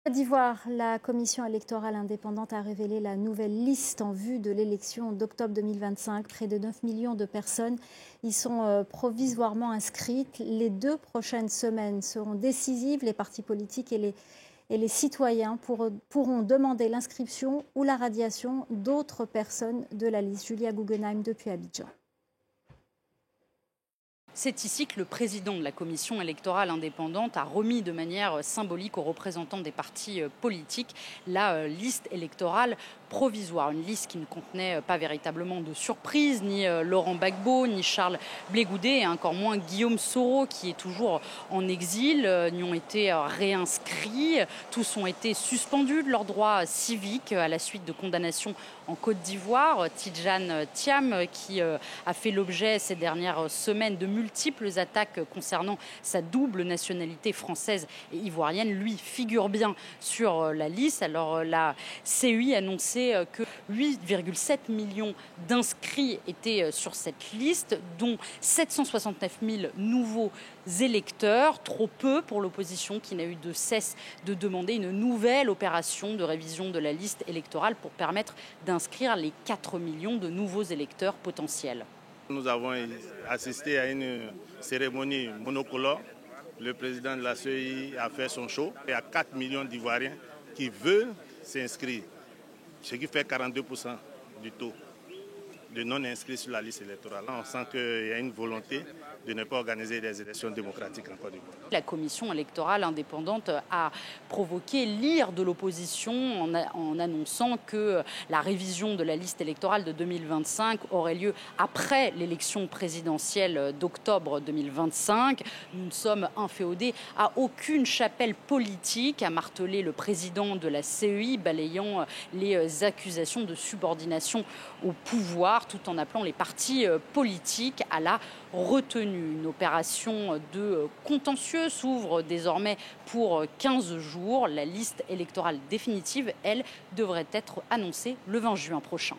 Côte d'Ivoire, la commission électorale indépendante a révélé la nouvelle liste en vue de l'élection d'octobre 2025. Près de 9 millions de personnes y sont provisoirement inscrites. Les 2 prochaines semaines seront décisives. Les partis politiques et les citoyens pourront demander l'inscription ou la radiation d'autres personnes de la liste. Julia Guggenheim depuis Abidjan. C'est ici que le président de la commission électorale indépendante a remis de manière symbolique aux représentants des partis politiques la liste électorale provisoire. Une liste qui ne contenait pas véritablement de surprise, ni Laurent Gbagbo, ni Charles Blé Goudet, et encore moins Guillaume Soro, qui est toujours en exil, n'y ont été réinscrits. Tous ont été suspendus de leurs droits civiques à la suite de condamnations en Côte d'Ivoire. Tidjane Thiam, qui a fait l'objet ces dernières semaines de multiples attaques concernant sa double nationalité française et ivoirienne, lui figure bien sur la liste. Alors la CEI annonçait que 8,7 millions d'inscrits étaient sur cette liste, dont 769 000 nouveaux électeurs, trop peu pour l'opposition qui n'a eu de cesse de demander une nouvelle opération de révision de la liste électorale pour permettre d'inscrire les 4 millions de nouveaux électeurs potentiels. Nous avons assisté à une cérémonie monocolore. Le président de la CEI a fait son show. Il y a 4 millions d'Ivoiriens qui veulent s'inscrire, ce qui fait 42% du taux de non-inscrits sur la liste électorale. On sent qu'il y a une volonté de ne pas organiser des élections démocratiques en Côte d'Ivoire. La commission électorale indépendante a provoqué l'ire de l'opposition en annonçant que la révision de la liste électorale de 2025 aurait lieu après l'élection présidentielle d'octobre 2025. Nous ne sommes inféodés à aucune chapelle politique, a martelé le président de la CEI, balayant les accusations de subordination au pouvoir, tout en appelant les partis politiques à la retenue. Une opération de contentieux s'ouvre désormais pour 15 jours. La liste électorale définitive, elle, devrait être annoncée le 20 juin prochain.